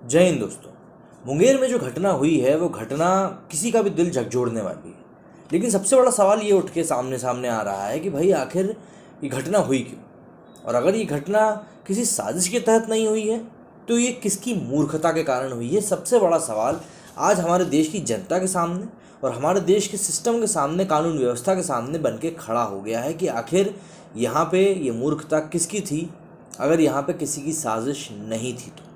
जय हिंद दोस्तों। मुंगेर में जो घटना हुई है वो घटना किसी का भी दिल झकझोरने वाली है। लेकिन सबसे बड़ा सवाल ये उठ के सामने सामने आ रहा है कि भाई आखिर ये घटना हुई क्यों, और अगर ये घटना किसी साजिश के तहत नहीं हुई है तो ये किसकी मूर्खता के कारण हुई है। सबसे बड़ा सवाल आज हमारे देश की जनता के सामने और हमारे देश के सिस्टम के सामने, कानून व्यवस्था के सामने बन के खड़ा हो गया है कि आखिर यहाँ पे ये मूर्खता किसकी थी अगर यहाँ पे किसी की साजिश नहीं थी। तो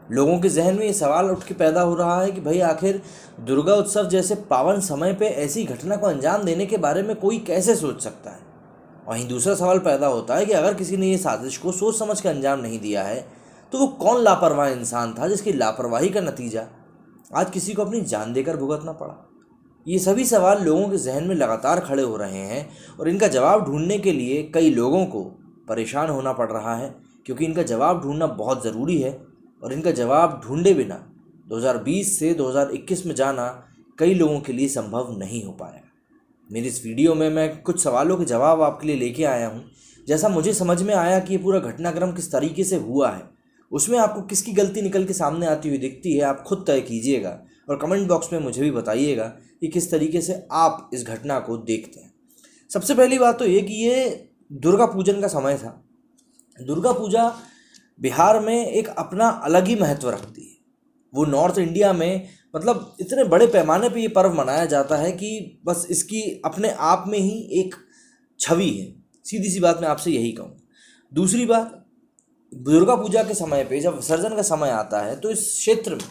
लोगों के जहन में ये सवाल उठ के पैदा हो रहा है कि भाई आखिर दुर्गा उत्सव जैसे पावन समय पे ऐसी घटना को अंजाम देने के बारे में कोई कैसे सोच सकता है। वहीं दूसरा सवाल पैदा होता है कि अगर किसी ने ये साजिश को सोच समझ के अंजाम नहीं दिया है तो वो कौन लापरवाह इंसान था जिसकी लापरवाही का नतीजा आज किसी को अपनी जान देकर भुगतना पड़ा। ये सभी सवाल लोगों के जहन में लगातार खड़े हो रहे हैं और इनका जवाब ढूंढने के लिए कई लोगों को परेशान होना पड़ रहा है, क्योंकि इनका जवाब ढूंढना बहुत ज़रूरी है और इनका जवाब ढूंढे बिना 2020 से 2021 में जाना कई लोगों के लिए संभव नहीं हो पाया। मेरी इस वीडियो में मैं कुछ सवालों के जवाब आपके लिए लेके आया हूँ। जैसा मुझे समझ में आया कि ये पूरा घटनाक्रम किस तरीके से हुआ है, उसमें आपको किसकी गलती निकल के सामने आती हुई दिखती है आप खुद तय कीजिएगा और कमेंट बॉक्स में मुझे भी बताइएगा कि किस तरीके से आप इस घटना को देखते हैं। सबसे पहली बात तो ये कि ये दुर्गा पूजन का समय था। दुर्गा पूजा बिहार में एक अपना अलग ही महत्व रखती है। वो नॉर्थ इंडिया में मतलब इतने बड़े पैमाने पे ये पर्व मनाया जाता है कि बस इसकी अपने आप में ही एक छवि है। सीधी सी बात मैं आपसे यही कहूँ। दूसरी बात, दुर्गा पूजा के समय पे जब विसर्जन का समय आता है तो इस क्षेत्र में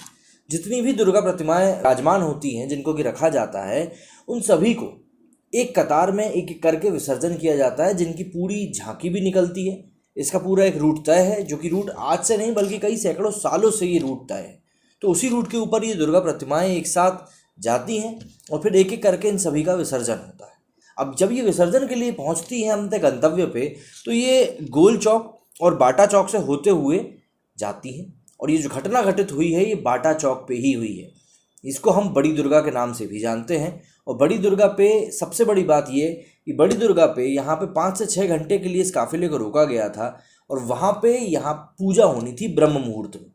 जितनी भी दुर्गा प्रतिमाएं विराजमान होती हैं जिनको कि रखा जाता है, उन सभी को एक कतार में एक एक करके विसर्जन किया जाता है, जिनकी पूरी झांकी भी निकलती है। इसका पूरा एक रूट तय है, जो कि रूट आज से नहीं बल्कि कई सैकड़ों सालों से ये रूट तय है। तो उसी रूट के ऊपर ये दुर्गा प्रतिमाएं एक साथ जाती हैं और फिर एक एक करके इन सभी का विसर्जन होता है। अब जब ये विसर्जन के लिए पहुंचती हैं अपने गंतव्य पे तो ये गोल चौक और बाटा चौक से होते हुए जाती हैं, और ये जो घटना घटित हुई है ये बाटा चौक पे ही हुई है। इसको हम बड़ी दुर्गा के नाम से भी जानते हैं। और बड़ी दुर्गा पे सबसे बड़ी बात ये कि बड़ी दुर्गा पे यहाँ पे 5 से 6 घंटे के लिए इस काफिले को रोका गया था और वहाँ पे यहाँ पूजा होनी थी ब्रह्म मुहूर्त में।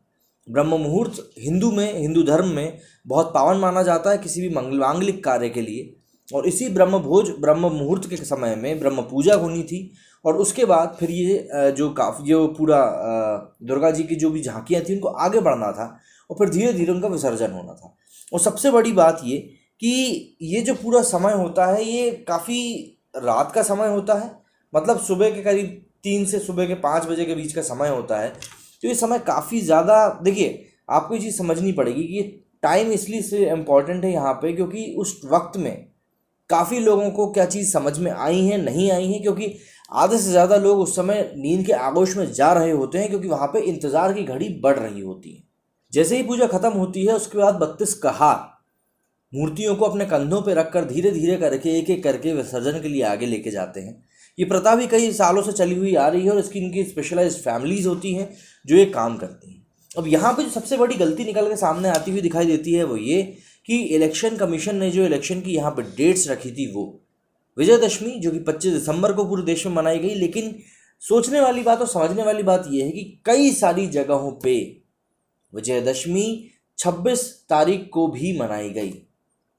ब्रह्म मुहूर्त हिंदू धर्म में बहुत पावन माना जाता है किसी भी मांगलिक कार्य के लिए, और इसी ब्रह्म मुहूर्त के समय में ब्रह्म पूजा होनी थी। और उसके बाद फिर ये जो पूरा दुर्गा जी की जो भी झांकियाँ थी उनको आगे बढ़ना था और फिर धीरे धीरे उनका विसर्जन होना था। और सबसे बड़ी बात ये कि ये जो पूरा समय होता है ये काफ़ी रात का समय होता है, मतलब सुबह के करीब 3 से सुबह के 5 बजे के बीच का समय होता है। तो ये समय काफ़ी ज़्यादा, देखिए आपको ये चीज़ समझनी पड़ेगी कि ये टाइम इसलिए से इम्पॉर्टेंट है यहाँ पे क्योंकि उस वक्त में काफ़ी लोगों को क्या चीज़ समझ में आई है नहीं आई है, क्योंकि आधे से ज़्यादा लोग उस समय नींद के आगोश में जा रहे होते हैं क्योंकि वहाँ पे इंतज़ार की घड़ी बढ़ रही होती है। जैसे ही पूजा खत्म होती है उसके बाद 32 कहार मूर्तियों को अपने कंधों पे रखकर धीरे धीरे करके एक एक करके विसर्जन के लिए आगे लेके जाते हैं। ये प्रथा भी कई सालों से चली हुई आ रही है और इसकी इनकी स्पेशलाइज्ड फैमिलीज होती हैं जो ये काम करती हैं। अब यहाँ पे जो सबसे बड़ी गलती निकल के सामने आती हुई दिखाई देती है वो ये कि इलेक्शन कमीशन ने जो इलेक्शन की यहाँ पे डेट्स रखी थी वो विजयदशमी जो कि 25 दिसंबर को पूरे देश में मनाई गई, लेकिन सोचने वाली बात और समझने वाली बात यह है कि कई सारी जगहों पे विजयदशमी 26 तारीख को भी मनाई गई।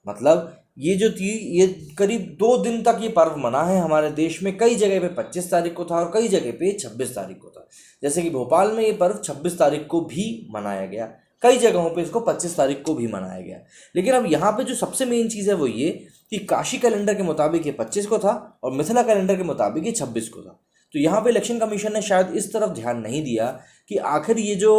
मतलब ये जो थी ये करीब 2 दिन तक ये पर्व मना है हमारे देश में। कई जगह पे 25 तारीख को था और कई जगह पे 26 तारीख को था। जैसे कि भोपाल में ये पर्व 26 तारीख को भी मनाया गया, कई जगहों पे इसको 25 तारीख को भी मनाया गया। लेकिन अब यहाँ पे जो सबसे मेन चीज़ है वो ये कि काशी कैलेंडर के मुताबिक ये 25 को था और मिथिला कैलेंडर के मुताबिक ये 26 को था। तो यहाँ पे इलेक्शन कमीशन ने शायद इस तरफ ध्यान नहीं दिया कि आखिर ये जो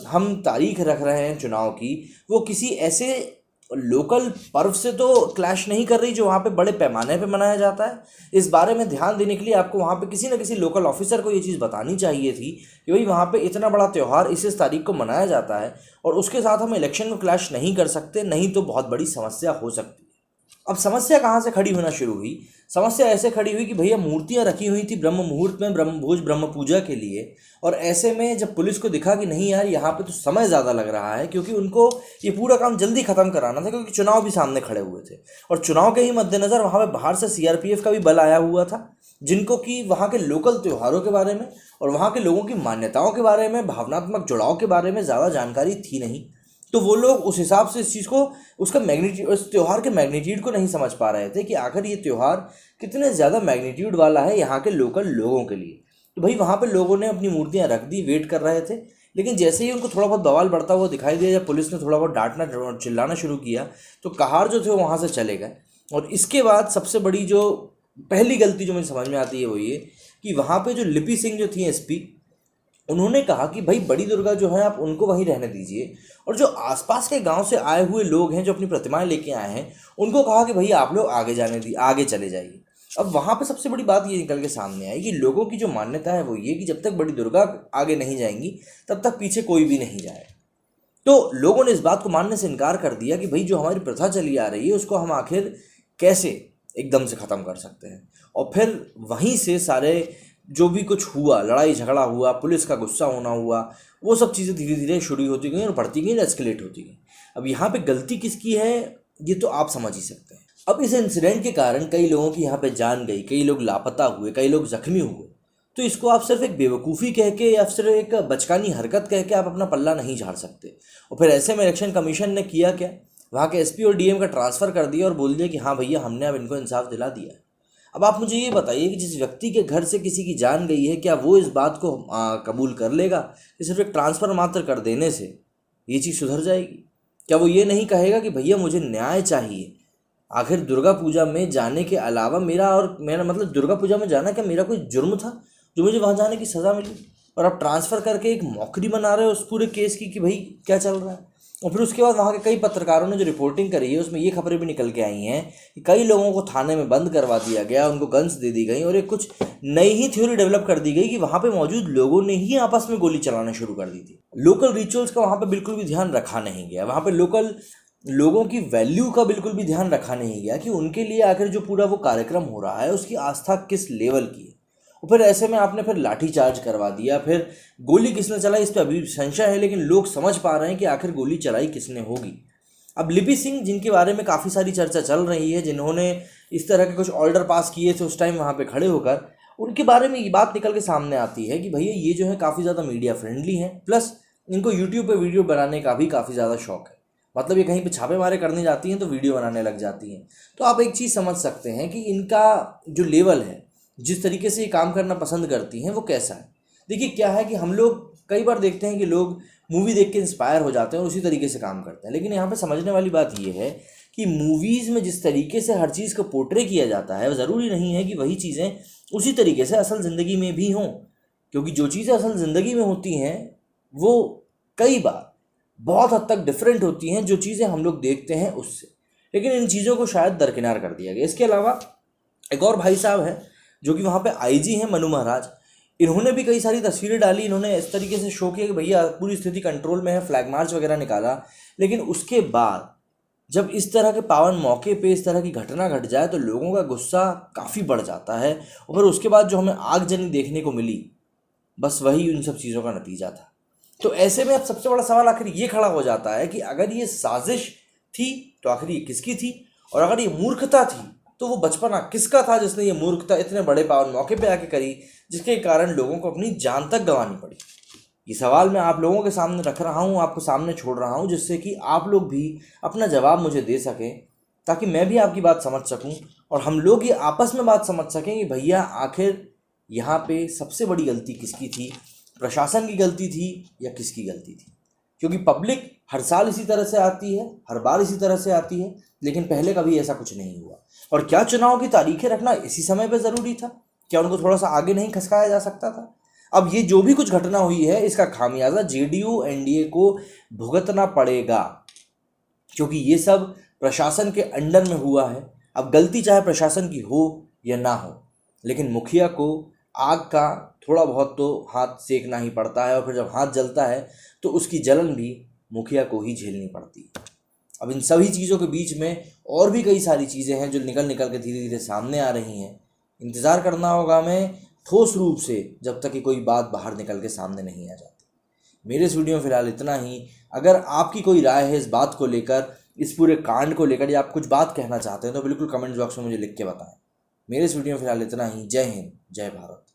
हम तारीख रख रहे हैं चुनाव की वो किसी ऐसे लोकल पर्व से तो क्लैश नहीं कर रही जो वहाँ पे बड़े पैमाने पे मनाया जाता है। इस बारे में ध्यान देने के लिए आपको वहाँ पे किसी न किसी लोकल ऑफिसर को ये चीज़ बतानी चाहिए थी कि भाई वहाँ पे इतना बड़ा त्यौहार इस तारीख को मनाया जाता है और उसके साथ हम इलेक्शन को क्लैश नहीं कर सकते, नहीं तो बहुत बड़ी समस्या हो सकती है। अब समस्या कहाँ से खड़ी होना शुरू हुई? समस्या ऐसे खड़ी हुई कि भैया मूर्तियां रखी हुई थी ब्रह्म मुहूर्त में ब्रह्म भोज ब्रह्म पूजा के लिए, और ऐसे में जब पुलिस को दिखा कि नहीं यार यहाँ पे तो समय ज़्यादा लग रहा है, क्योंकि उनको ये पूरा काम जल्दी ख़त्म कराना था, क्योंकि चुनाव भी सामने खड़े हुए थे और चुनाव के ही मद्देनज़र वहाँ पे बाहर से सीआरपीएफ का भी बल आया हुआ था, जिनको कि वहाँ के लोकल त्योहारों के बारे में और वहाँ के लोगों की मान्यताओं के बारे में, भावनात्मक जुड़ाव के बारे में ज़्यादा जानकारी थी नहीं। तो वो लोग उस हिसाब से इस चीज़ को, उसका मैग्नीट्यूड, उस त्यौहार के मैग्नीट्यूड को नहीं समझ पा रहे थे कि आखिर ये त्यौहार कितने ज़्यादा मैग्नीट्यूड वाला है यहाँ के लोकल लोगों के लिए। तो भाई वहाँ पे लोगों ने अपनी मूर्तियाँ रख दी, वेट कर रहे थे, लेकिन जैसे ही उनको थोड़ा बहुत बवाल बढ़ता हुआ दिखाई दिया, जब पुलिस ने थोड़ा बहुत डांटना चिल्लाना शुरू किया, तो कहार जो थे वो वहाँ से चले गए। और इसके बाद सबसे बड़ी जो पहली गलती जो मुझे समझ में आती है वो ये कि वहाँ पे जो लिपि सिंह जो थी एसपी, उन्होंने कहा कि भाई बड़ी दुर्गा जो है आप उनको वहीं रहने दीजिए, और जो आसपास के गांव से आए हुए लोग हैं जो अपनी प्रतिमाएं लेके आए हैं उनको कहा कि भैया आप लोग आगे जाने दी, आगे चले जाइए। अब वहाँ पे सबसे बड़ी बात ये निकल के सामने आई कि लोगों की जो मान्यता है वो ये कि जब तक बड़ी दुर्गा आगे नहीं जाएंगी तब तक पीछे कोई भी नहीं जाए। तो लोगों ने इस बात को मानने से इनकार कर दिया कि भाई जो हमारी प्रथा चली आ रही है उसको हम आखिर कैसे एकदम से ख़त्म कर सकते हैं। और फिर वहीं से सारे जो भी कुछ हुआ, लड़ाई झगड़ा हुआ, पुलिस का गुस्सा होना हुआ, वो सब चीज़ें धीरे धीरे शुरू होती गई और बढ़ती गई, एस्केलेट होती गई। अब यहाँ पे गलती किसकी है ये तो आप समझ ही सकते हैं। अब इस इंसिडेंट के कारण कई लोगों की यहाँ पे जान गई, कई लोग लापता हुए, कई लोग जख्मी हुए। तो इसको आप सिर्फ एक बेवकूफ़ी कह के या सिर्फ एक बचकानी हरकत कह के आप अपना पल्ला नहीं झाड़ सकते। और फिर ऐसे में इलेक्शन कमीशन ने किया क्या, वहाँ के एसपी और डीएम का ट्रांसफ़र कर दिया और बोल दिया कि हाँ भैया हमने अब इनको इंसाफ दिला दिया है। अब आप मुझे ये बताइए कि जिस व्यक्ति के घर से किसी की जान गई है, क्या वो इस बात को कबूल कर लेगा कि सिर्फ एक ट्रांसफ़र मात्र कर देने से ये चीज़ सुधर जाएगी? क्या वो ये नहीं कहेगा कि भैया मुझे न्याय चाहिए? आखिर दुर्गा पूजा में जाने के अलावा मेरा मतलब दुर्गा पूजा में जाना क्या मेरा कोई जुर्म था जो मुझे वहाँ जाने की सज़ा मिली? और आप ट्रांसफ़र करके एक मौकरी बना रहे हो उस पूरे केस की कि भाई क्या चल रहा है। और फिर उसके बाद वहाँ के कई पत्रकारों ने जो रिपोर्टिंग करी है उसमें ये खबरें भी निकल के आई हैं कि कई लोगों को थाने में बंद करवा दिया गया, उनको गन्स दे दी गई और एक कुछ नई ही थ्योरी डेवलप कर दी गई कि वहाँ पे मौजूद लोगों ने ही आपस में गोली चलाना शुरू कर दी थी। लोकल रिचुअल्स का वहाँ पे बिल्कुल भी ध्यान रखा नहीं गया, वहाँ पे लोकल लोगों की वैल्यू का बिल्कुल भी ध्यान रखा नहीं गया कि उनके लिए आखिर जो पूरा वो कार्यक्रम हो रहा है उसकी आस्था किस लेवल की है। और फिर ऐसे में आपने फिर लाठी चार्ज करवा दिया, फिर गोली किसने चलाई इस पर अभी संशय है, लेकिन लोग समझ पा रहे हैं कि आखिर गोली चलाई किसने होगी। अब लिपि सिंह जिनके बारे में काफ़ी सारी चर्चा चल रही है, जिन्होंने इस तरह के कुछ ऑर्डर पास किए थे उस टाइम वहाँ पे खड़े होकर, उनके बारे में ये बात निकल के सामने आती है कि भैया ये जो है काफ़ी ज़्यादा मीडिया फ्रेंडली हैं, प्लस इनको यूट्यूब पे वीडियो बनाने का भी काफ़ी ज़्यादा शौक है। मतलब ये कहीं पे छापे मारे करने जाती हैं तो वीडियो बनाने लग जाती हैं। तो आप एक चीज़ समझ सकते हैं कि इनका जो लेवल है, जिस तरीके से ये काम करना पसंद करती हैं वो कैसा है। देखिए क्या है कि हम लोग कई बार देखते हैं कि लोग मूवी देख के इंस्पायर हो जाते हैं और उसी तरीके से काम करते हैं, लेकिन यहाँ पे समझने वाली बात ये है कि मूवीज़ में जिस तरीके से हर चीज़ को पोर्ट्रे किया जाता है ज़रूरी नहीं है कि वही चीज़ें उसी तरीके से असल ज़िंदगी में भी हों, क्योंकि जो चीज़ें असल ज़िंदगी में होती हैं वो कई बार बहुत हद तक डिफरेंट होती हैं जो चीज़ें हम लोग देखते हैं उससे। लेकिन इन चीज़ों को शायद दरकिनार कर दिया गया। इसके अलावा एक और भाई साहब हैं जो कि वहाँ पे आईजी हैं, मनु महाराज। इन्होंने भी कई सारी तस्वीरें डाली, इन्होंने इस तरीके से शो किया कि भैया पूरी स्थिति कंट्रोल में है, फ्लैग मार्च वगैरह निकाला। लेकिन उसके बाद जब इस तरह के पावन मौके पे इस तरह की घटना घट जाए तो लोगों का गुस्सा काफ़ी बढ़ जाता है। और फिर उसके बाद जो हमें आगजनी देखने को मिली, बस वही उन सब चीज़ों का नतीजा था। तो ऐसे में अब सबसे बड़ा सवाल आखिर ये खड़ा हो जाता है कि अगर ये साजिश थी तो आखिर ये किसकी थी, और अगर ये मूर्खता थी तो वो बचपना किसका था जिसने ये मूर्खता इतने बड़े पावन मौके पे आके करी, जिसके कारण लोगों को अपनी जान तक गंवानी पड़ी। ये सवाल मैं आप लोगों के सामने रख रहा हूँ, आपको सामने छोड़ रहा हूँ, जिससे कि आप लोग भी अपना जवाब मुझे दे सकें, ताकि मैं भी आपकी बात समझ सकूँ और हम लोग ये आपस में बात समझ सकें कि भैया आखिर यहाँ पे सबसे बड़ी गलती किसकी थी, प्रशासन की गलती थी या किसकी गलती थी। क्योंकि पब्लिक हर साल इसी तरह से आती है, हर बार इसी तरह से आती है, लेकिन पहले कभी ऐसा कुछ नहीं हुआ। और क्या चुनाव की तारीखें रखना इसी समय पे ज़रूरी था? क्या उनको थोड़ा सा आगे नहीं खसकाया जा सकता था? अब ये जो भी कुछ घटना हुई है इसका खामियाजा जेडीयू एनडीए को भुगतना पड़ेगा, क्योंकि ये सब प्रशासन के अंडर में हुआ है। अब गलती चाहे प्रशासन की हो या ना हो, लेकिन मुखिया को आग का थोड़ा बहुत तो हाथ सेकना ही पड़ता है, और फिर जब हाथ जलता है तो उसकी जलन भी मुखिया को ही झेलनी पड़ती है। अब इन सभी चीज़ों के बीच में और भी कई सारी चीज़ें हैं जो निकल निकल के धीरे धीरे सामने आ रही हैं। इंतज़ार करना होगा हमें ठोस रूप से, जब तक कि कोई बात बाहर निकल के सामने नहीं आ जाती। मेरे इस वीडियो में फ़िलहाल इतना ही। अगर आपकी कोई राय है इस बात को लेकर, इस पूरे कांड को लेकर, या आप कुछ बात कहना चाहते हैं तो बिल्कुल कमेंट बॉक्स में मुझे लिख के बताएं। मेरे इस वीडियो में फ़िलहाल इतना ही। जय हिंद, जय भारत।